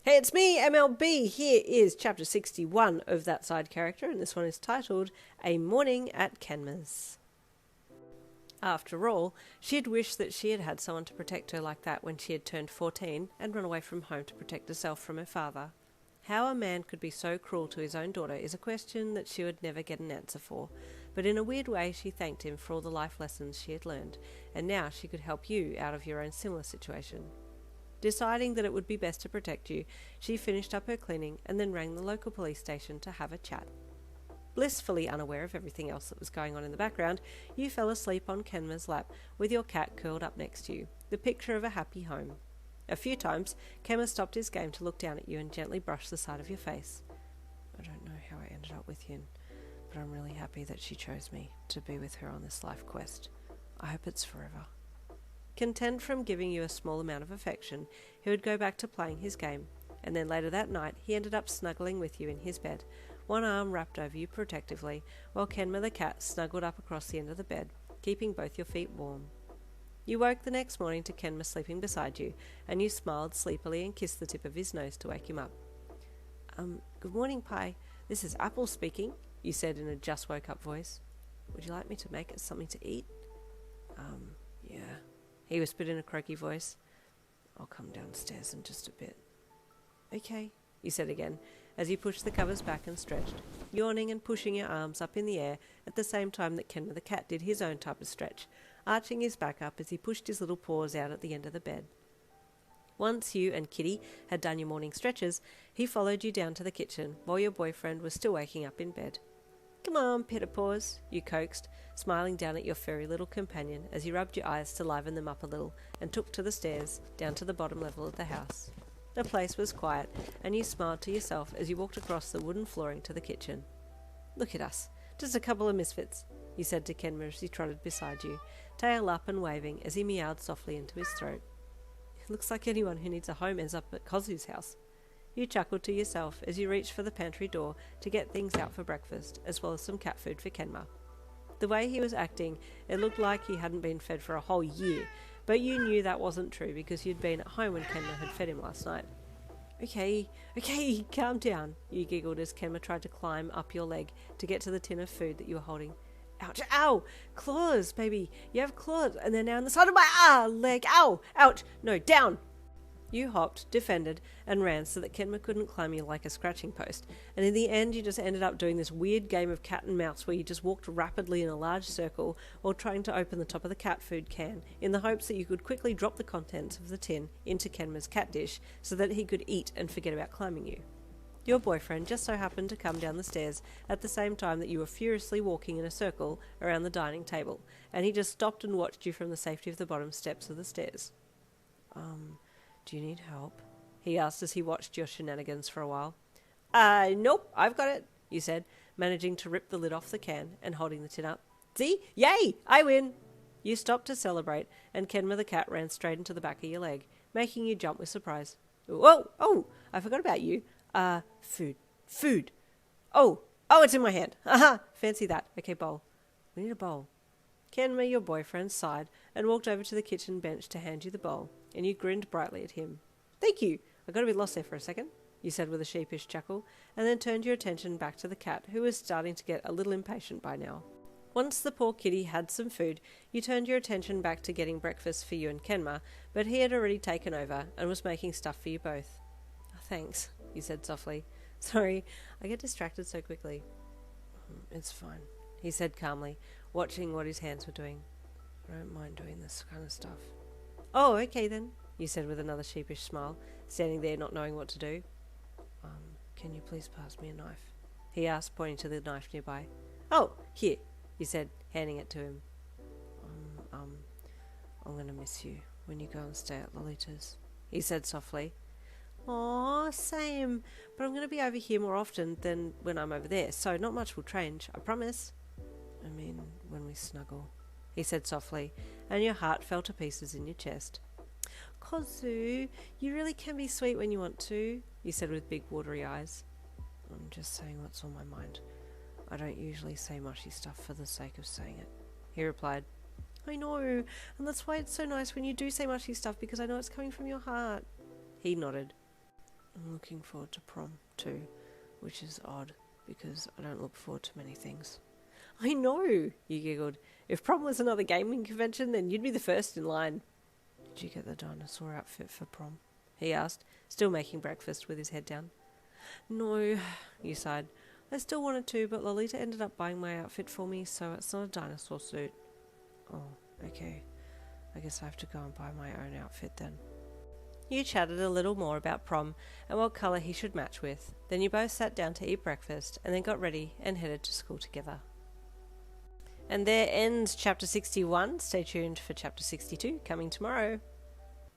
Hey, it's me, MLB. Here is chapter 61 of That Side Character, and this one is titled A Morning at Kenma's. After all, she had wished that she had had someone to protect her like that when she had turned 14 and run away from home to protect herself from her father. How a man could be so cruel to his own daughter is a question that she would never get an answer for, but in a weird way she thanked him for all the life lessons she had learned, and now she could help you out of your own similar situation. Deciding that it would be best to protect you, she finished up her cleaning and then rang the local police station to have a chat. Blissfully unaware of everything else that was going on in the background, you fell asleep on Kenma's lap with your cat curled up next to you, the picture of a happy home. A few times, Kenma stopped his game to look down at you and gently brush the side of your face. I don't know how I ended up with Yin, but I'm really happy that she chose me to be with her on this life quest. I hope it's forever. Content from giving you a small amount of affection, he would go back to playing his game, and then later that night he ended up snuggling with you in his bed, one arm wrapped over you protectively, while Kenma the cat snuggled up across the end of the bed, keeping both your feet warm. You woke the next morning to Kenma sleeping beside you, and you smiled sleepily and kissed the tip of his nose to wake him up. Good morning, Pi. This is Apple speaking, you said in a just woke up voice. Would you like me to make us something to eat? Yeah, he whispered in a croaky voice. I'll come downstairs in just a bit. Okay, you said again, as you pushed the covers back and stretched, yawning and pushing your arms up in the air at the same time that Kenma the cat did his own type of stretch, arching his back up as he pushed his little paws out at the end of the bed. Once you and Kitty had done your morning stretches, he followed you down to the kitchen while your boyfriend was still waking up in bed. Come on, Pitterpaws, you coaxed, smiling down at your furry little companion as you rubbed your eyes to liven them up a little and took to the stairs down to the bottom level of the house. The place was quiet, and you smiled to yourself as you walked across the wooden flooring to the kitchen. Look at us, just a couple of misfits, you said to Kenma as he trotted beside you, tail up and waving as he meowed softly into his throat. It looks like anyone who needs a home ends up at Kozu's house. You chuckled to yourself as you reached for the pantry door to get things out for breakfast, as well as some cat food for Kenma. The way he was acting, it looked like he hadn't been fed for a whole year, but you knew that wasn't true because you'd been at home when Kenma had fed him last night. Okay, calm down, you giggled as Kenma tried to climb up your leg to get to the tin of food that you were holding. Ouch, ow, claws, baby, you have claws, and they're now on the side of my leg, ow, ouch, no, down. You hopped, defended, and ran so that Kenma couldn't climb you like a scratching post, and in the end you just ended up doing this weird game of cat and mouse where you just walked rapidly in a large circle while trying to open the top of the cat food can in the hopes that you could quickly drop the contents of the tin into Kenma's cat dish so that he could eat and forget about climbing you. Your boyfriend just so happened to come down the stairs at the same time that you were furiously walking in a circle around the dining table, and he just stopped and watched you from the safety of the bottom steps of the stairs. Do you need help? He asked as he watched your shenanigans for a while. Nope, I've got it, you said, managing to rip the lid off the can and holding the tin up. See? Yay! I win! You stopped to celebrate, and Kenma the cat ran straight into the back of your leg, making you jump with surprise. Whoa! Oh, I forgot about you. Food. Oh, it's in my hand. Aha! Fancy that. Okay, bowl. We need a bowl. Kenma, your boyfriend, sighed and walked over to the kitchen bench to hand you the bowl, and you grinned brightly at him. Thank you. I got a bit lost there for a second, you said with a sheepish chuckle, and then turned your attention back to the cat, who was starting to get a little impatient by now. Once the poor kitty had some food, you turned your attention back to getting breakfast for you and Kenma, but he had already taken over and was making stuff for you both. Thanks, you said softly. Sorry, I get distracted so quickly. It's fine, he said calmly, watching what his hands were doing. I don't mind doing this kind of stuff. Oh, okay then, you said with another sheepish smile, standing there not knowing what to do. Can you please pass me a knife? He asked, pointing to the knife nearby. Oh, here, you said, handing it to him. I'm gonna miss you when you go and stay at Lolita's, he said softly. Aw, same, but I'm gonna be over here more often than when I'm over there, so not much will change, I promise. I mean, when we snuggle, he said softly, and your heart fell to pieces in your chest. Kozu, you really can be sweet when you want to, you said with big watery eyes. I'm just saying what's on my mind. I don't usually say mushy stuff for the sake of saying it, he replied. I know, and that's why it's so nice when you do say mushy stuff, because I know it's coming from your heart. He nodded. I'm looking forward to prom too, which is odd because I don't look forward to many things. I know, you giggled. If prom was another gaming convention, then you'd be the first in line. Did you get the dinosaur outfit for prom? He asked, still making breakfast with his head down. No, you sighed. I still wanted to, but Lolita ended up buying my outfit for me, so it's not a dinosaur suit. Oh, okay. I guess I have to go and buy my own outfit then. You chatted a little more about prom and what colour he should match with. Then you both sat down to eat breakfast and then got ready and headed to school together. And there ends chapter 61. Stay tuned for chapter 62 coming tomorrow.